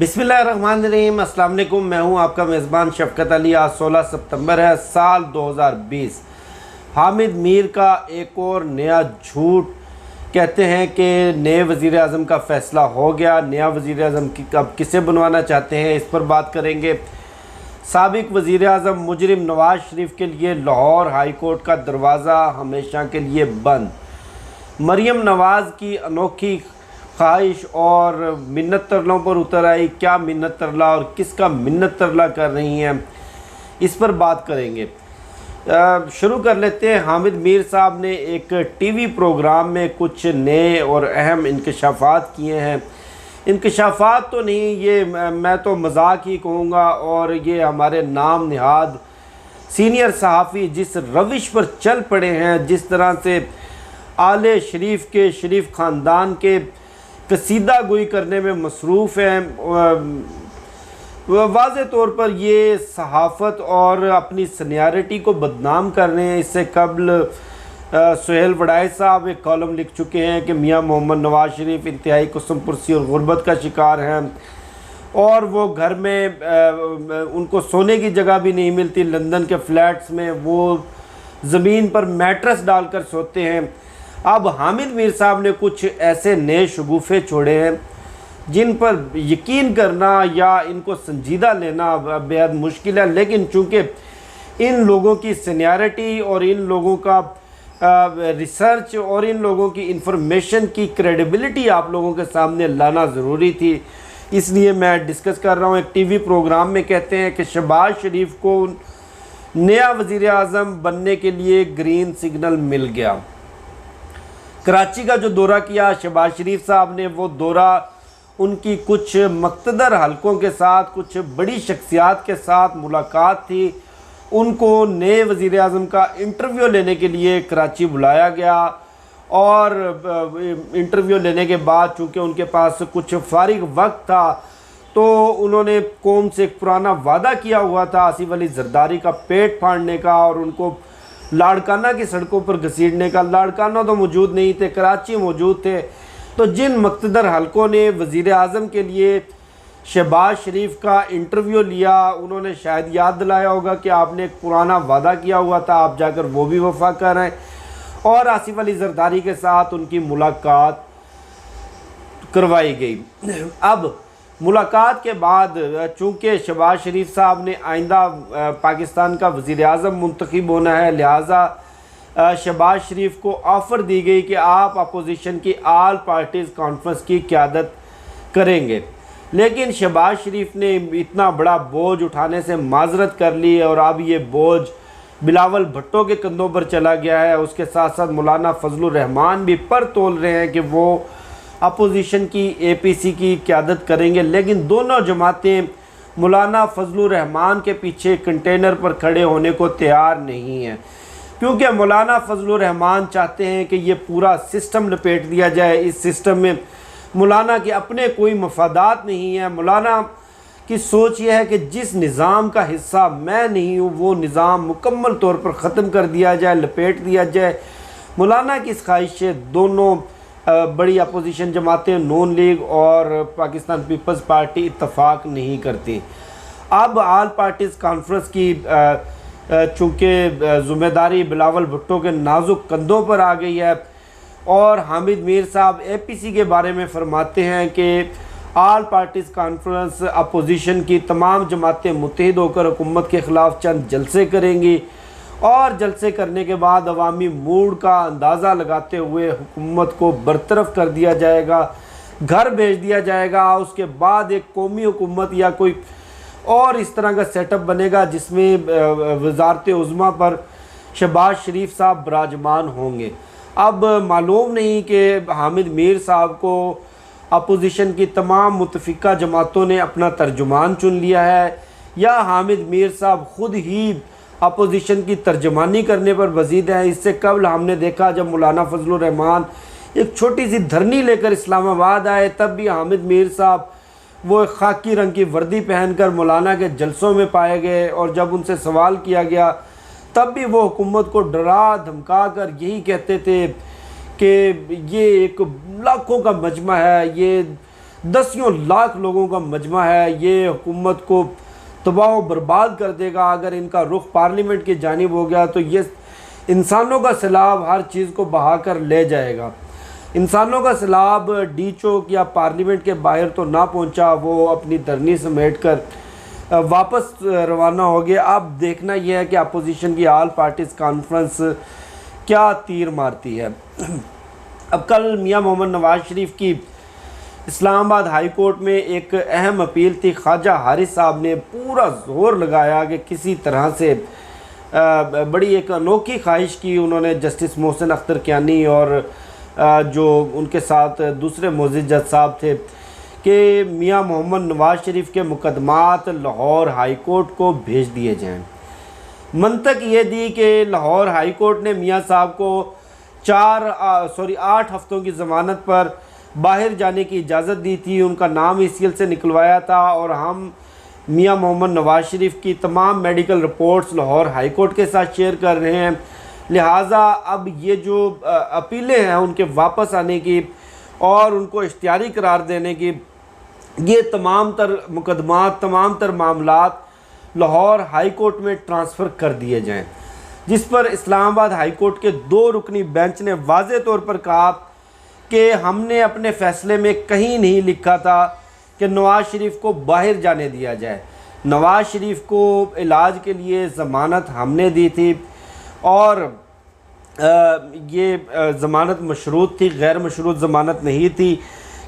बिस्मिल्लाहिर्रहमानिर्रहीम। अस्सलाम वालेकुम। मैं हूं आपका मेज़बान शफ़क़त अली। आज 16 सितंबर है, साल 2020। हामिद मीर का एक और नया झूठ। कहते हैं कि नए वज़ीर आज़म का फ़ैसला हो गया। नया वज़ीर आज़म अब किसे बनवाना चाहते हैं, इस पर बात करेंगे। साबिक़ वज़ीर आज़म मुजरिम नवाज़ शरीफ के लिए लाहौर हाई कोर्ट का दरवाज़ा हमेशा के लिए बंद। मरीम नवाज़ की अनोखी ख्वाहिश और मिन्नत तरलों पर उतर आई। क्या मिन्नत तरला और किसका मिन्नत तरला कर रही हैं, इस पर बात करेंगे। शुरू कर लेते हैं। हामिद मीर साहब ने एक टीवी प्रोग्राम में कुछ नए और अहम इंकशाफात किए हैं। इंकशाफात तो नहीं, ये मैं तो मजाक ही कहूँगा। और ये हमारे नाम निहाद सीनियर सहाफ़ी जिस रविश पर चल पड़े हैं, जिस तरह से आले शरीफ के शरीफ ख़ानदान के कसीदा गोई करने में मसरूफ़ हैं, वाज़े तौर पर ये सहाफ़त और अपनी सीनियरिटी को बदनाम कर रहे हैं। इससे कबल सुहेल वड़ाई साहब एक कॉलम लिख चुके हैं कि मियाँ मोहम्मद नवाज़ शरीफ इंतहाई कुसुमपुरसी और गुर्बत का शिकार हैं और वो घर में उनको सोने की जगह भी नहीं मिलती। लंदन के फ्लैट्स में वो ज़मीन पर मैट्रेस डालकर सोते हैं। अब हामिद मीर साहब ने कुछ ऐसे नए शगुफ़े छोड़े हैं जिन पर यकीन करना या इनको संजीदा लेना बेहद मुश्किल है। लेकिन चूँकि इन लोगों की सीनियरिटी और इन लोगों का रिसर्च और इन लोगों की इंफॉर्मेशन की क्रेडिबिलिटी आप लोगों के सामने लाना ज़रूरी थी, इसलिए मैं डिस्कस कर रहा हूँ। एक टीवी प्रोग्राम में कहते हैं कि शहबाज शरीफ को नया वज़ीर आज़म बनने के लिए ग्रीन सिग्नल मिल गया। कराची का जो दौरा किया शहबाज शरीफ साहब ने, वो दौरा उनकी कुछ मक़तदर हलकों के साथ, कुछ बड़ी शख्सियात के साथ मुलाकात थी। उनको नए वज़ीर आज़म का इंटरव्यू लेने के लिए कराची बुलाया गया और इंटरव्यू लेने के बाद चूँकि उनके पास कुछ फारिग वक्त था तो उन्होंने कौम से एक पुराना वादा किया हुआ था आसिफ अली ज़रदारी का पेट फाड़ने का और उनको लाड़काना की सड़कों पर घसीटने का। लाड़काना तो मौजूद नहीं थे, कराची मौजूद थे। तो जिन मक़तदर हलकों ने वज़ीर आज़म के लिए शहबाज शरीफ का इंटरव्यू लिया, उन्होंने शायद याद दिलाया होगा कि आपने एक पुराना वादा किया हुआ था, आप जाकर वो भी वफा कर रहे हैं। और आसिफ अली ज़रदारी के साथ उनकी मुलाकात करवाई गई। अब मुलाकात के बाद चूँकि शहबाज शरीफ साहब ने आइंदा पाकिस्तान का वज़ीर आज़म मुंतखब होना है, लिहाजा शहबाज शरीफ को ऑफ़र दी गई कि आप अपोजिशन की आल पार्टीज़ कॉन्फ्रेंस की क़यादत करेंगे। लेकिन शहबाज शरीफ ने इतना बड़ा बोझ उठाने से माजरत कर ली और अब ये बोझ बिलावल भुट्टो के कंधों पर चला गया है। उसके साथ साथ मौलाना फजलुर रहमान भी पर तोल रहे हैं कि वो अपोजिशन की APC की क़यादत करेंगे। लेकिन दोनों जमातें मौलाना फजलुर रहमान के पीछे कंटेनर पर खड़े होने को तैयार नहीं हैं, क्योंकि मौलाना फजलुर रहमान चाहते हैं कि ये पूरा सिस्टम लपेट दिया जाए। इस सिस्टम में मौलाना के अपने कोई मफादात नहीं है। मौलाना की सोच यह है कि जिस निज़ाम का हिस्सा मैं नहीं हूँ वो निज़ाम मुकम्मल तौर पर ख़त्म कर दिया जाए, लपेट दिया जाए। मौलाना की इस ख्वाहिश से दोनों बड़ी अपोजिशन जमातें नून लीग और पाकिस्तान पीपल्स पार्टी इत्तफाक नहीं करती। अब आल पार्टीज़ कॉन्फ्रेंस की चूँकि ज़िम्मेदारी बिलावल भुट्टो के नाजुक कंधों पर आ गई है और हामिद मीर साहब APC के बारे में फरमाते हैं कि आल पार्टीज़ कॉन्फ्रेंस अपोजिशन की तमाम जमातें मुत्तहिद होकर हुकूमत के ख़िलाफ़ चंद जलसे करेंगी और जलसे करने के बाद अवामी मूड का अंदाज़ा लगाते हुए हुकूमत को बरतरफ कर दिया जाएगा, घर भेज दिया जाएगा। उसके बाद एक कौमी हुकूमत या कोई और इस तरह का सेटअप बनेगा जिसमें वज़ारत उज़्मा पर शहबाज शरीफ साहब विराजमान होंगे। अब मालूम नहीं कि हामिद मीर साहब को अपोजिशन की तमाम मुतफ़िका जमातों ने अपना तर्जुमान चुन लिया है या हामिद मीर साहब ख़ुद ही अपोजिशन की तर्जमानी करने पर वजीद हैं। इससे कबल हमने देखा जब मौलाना फजलुर रहमान एक छोटी सी धरनी लेकर इस्लामाबाद आए, तब भी हामिद मीर साहब वो खाकी रंग की वर्दी पहनकर मौलाना के जलसों में पाए गए और जब उनसे सवाल किया गया तब भी वो हुकूमत को डरा धमका कर यही कहते थे कि ये एक लाखों का मजमा है, ये दसियों लाख लोगों का मजमा है। ये हुकूमत को तबाह बर्बाद कर देगा। अगर इनका रुख पार्लियामेंट की जानिब हो गया तो ये इंसानों का सैलाब हर चीज़ को बहा कर ले जाएगा। इंसानों का सैलाब डी चौक या पार्लियामेंट के बाहर तो ना पहुंचा, वो अपनी धरनी समेट कर वापस रवाना हो गए। अब देखना यह है कि अपोजिशन की ऑल पार्टीज़ कॉन्फ्रेंस क्या तीर मारती है। अब कल मियां मोहम्मद नवाज शरीफ की इस्लामाबाद हाई कोर्ट में एक अहम अपील थी। ख्वाजा हारिस साहब ने पूरा जोर लगाया कि किसी तरह से बड़ी एक अनोखी ख्वाहिश की उन्होंने जस्टिस मोहसिन अख्तर कियानी और जो उनके साथ दूसरे मोअज़्ज़िज़ जज साहब थे कि मियां मोहम्मद नवाज शरीफ के मुकदमात लाहौर हाई कोर्ट को भेज दिए जाएं। मंतक ये दी कि लाहौर हाई कोर्ट ने मियां साहब को 8 हफ्तों की ज़मानत पर बाहर जाने की इजाज़त दी थी, उनका नाम ECL से निकलवाया था और हम मियां मोहम्मद नवाज शरीफ की तमाम medical reports Lahore high court के साथ शेयर कर रहे हैं। लिहाजा अब ये जो अपीलें हैं उनके वापस आने की और उनको इख्तियारी करार देने की, ये तमाम तर मुकदमात, तमाम तर मामलात लाहौर हाई कोर्ट में ट्रांसफ़र कर दिए जाएं, जिस पर इस्लामाबाद हाई कोर्ट के 2 रुकनी बेंच ने वाज़े तौर पर कहा कि हमने अपने फ़ैसले में कहीं नहीं लिखा था कि नवाज़ शरीफ को बाहर जाने दिया जाए। नवाज़ शरीफ को इलाज के लिए ज़मानत हमने दी थी और ये ज़मानत मशरूत थी, गैर मशरूत ज़मानत नहीं थी।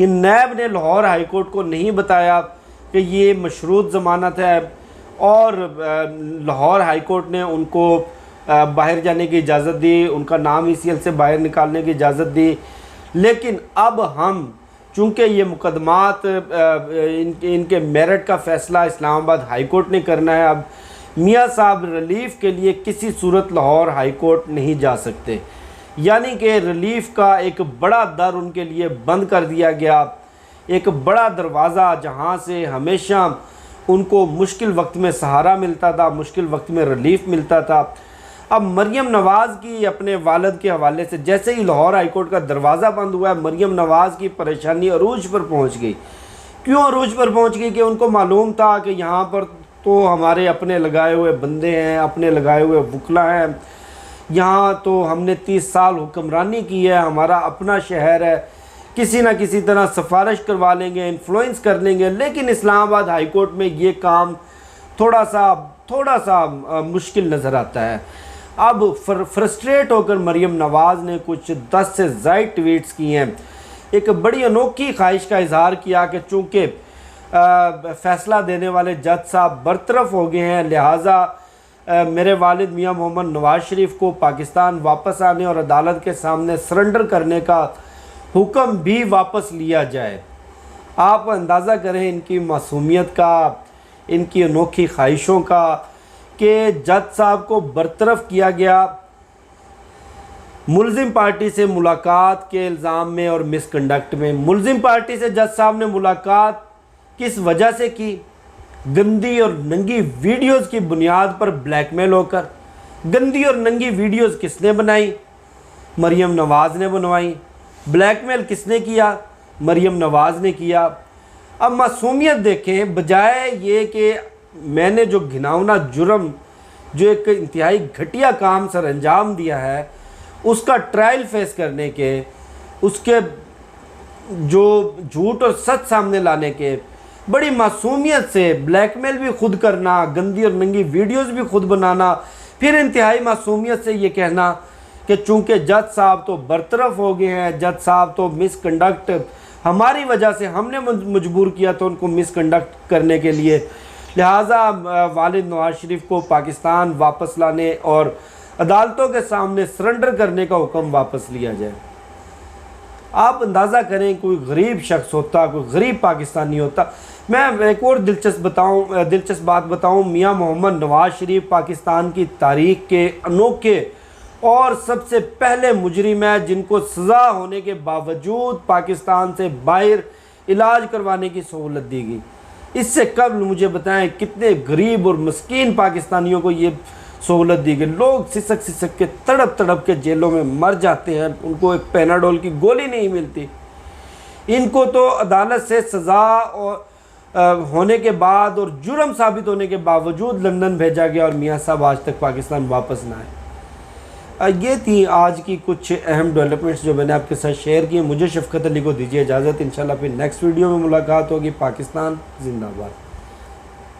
इन नैब ने लाहौर हाई कोर्ट को नहीं बताया कि ये मशरूत ज़मानत है और लाहौर हाई कोर्ट ने उनको बाहर जाने की इजाज़त दी, उनका नाम ECL से बाहर निकालने की इजाज़त दी। लेकिन अब हम चूँकि ये मुकदमात इनके मेरिट का फ़ैसला इस्लामाबाद हाई कोर्ट ने करना है, अब मियां साहब रिलीफ़ के लिए किसी सूरत लाहौर हाई कोर्ट नहीं जा सकते। यानी कि रिलीफ़ का एक बड़ा दर उनके लिए बंद कर दिया गया, एक बड़ा दरवाज़ा जहां से हमेशा उनको मुश्किल वक्त में सहारा मिलता था, मुश्किल वक्त में रिलीफ़ मिलता था। अब मरियम नवाज़ की अपने वालिद के हवाले से जैसे ही लाहौर हाई कोर्ट का दरवाज़ा बंद हुआ है, मरियम नवाज़ की परेशानी अरूज पर पहुँच गई। क्यों अरूज पर पहुँच गई? कि उनको मालूम था कि यहाँ पर तो हमारे अपने लगाए हुए बंदे हैं, अपने लगाए हुए वकला हैं, यहाँ तो हमने 30 साल हुक्मरानी की है, हमारा अपना शहर है, किसी न किसी तरह सिफारिश करवा लेंगे, इन्फ्लुएंस कर लेंगे। लेकिन इस्लामाबाद हाई कोर्ट में ये काम थोड़ा सा मुश्किल नज़र आता है। अब फ्रस्ट्रेट होकर मरियम नवाज़ ने कुछ 10 से ज़ायद ट्वीट्स किए हैं। एक बड़ी अनोखी ख्वाहिश का इजहार किया कि चूँकि फ़ैसला देने वाले जज साहब बरतरफ हो गए हैं, लिहाजा मेरे वालिद मियां मोहम्मद नवाज शरीफ को पाकिस्तान वापस आने और अदालत के सामने सरेंडर करने का हुक्म भी वापस लिया जाए। आप अंदाज़ा करें इनकी मासूमियत का, इनकी अनोखी ख्वाहिशों का कि जज साहब को बरतरफ किया गया मुलजिम पार्टी से मुलाकात के इल्ज़ाम में और मिसकंडक्ट में। मुलजिम पार्टी से जज साहब ने मुलाकात किस वजह से की? गंदी और नंगी वीडियोस की बुनियाद पर ब्लैकमेल होकर। गंदी और नंगी वीडियोस किसने बनाई? मरियम नवाज़ ने बनवाई। ब्लैकमेल किसने किया? मरियम नवाज़ ने किया। अब मासूमियत देखें, बजाय ये कि मैंने जो घिनौना जुर्म, जो एक इंतहाई घटिया काम सर अंजाम दिया है, उसका ट्रायल फेस करने के, उसके जो झूठ और सच सामने लाने के, बड़ी मासूमियत से ब्लैकमेल भी खुद करना, गंदी और नंगी वीडियोस भी खुद बनाना, फिर इंतहाई मासूमियत से ये कहना कि चूँकि जज साहब तो बरतरफ हो गए हैं, जज साहब तो मिसकंडक्ट हमारी वजह से, हमने मजबूर किया तो उनको मिसकंडक्ट करने के लिए, लिहाजा वालिद नवाज शरीफ को पाकिस्तान वापस लाने और अदालतों के सामने सरेंडर करने का हुक्म वापस लिया जाए। आप अंदाज़ा करें, कोई गरीब शख्स होता, कोई गरीब पाकिस्तानी होता। मैं एक और दिलचस्प बात बताऊं, मियां मोहम्मद नवाज शरीफ पाकिस्तान की तारीख के अनोखे और सबसे पहले मुजरिम है जिनको सज़ा होने के बावजूद पाकिस्तान से बाहर इलाज करवाने की सहूलत दी गई। इससे कबल मुझे बताएं कितने गरीब और मस्कीन पाकिस्तानियों को ये सहूलत दी गई। लोग सिसक सिसक के तड़प तड़प के जेलों में मर जाते हैं, उनको एक पैनाडोल की गोली नहीं मिलती। इनको तो अदालत से सज़ा और होने के बाद और जुर्म साबित होने के बावजूद लंदन भेजा गया और मियाँ साहब आज तक पाकिस्तान वापस ना आए। ये थी आज की कुछ अहम डेवलपमेंट्स जो मैंने आपके साथ शेयर की। मुझे शफकत अली को दीजिए इजाज़त। इंशाल्लाह फिर नेक्स्ट वीडियो में मुलाकात होगी। पाकिस्तान जिंदाबाद।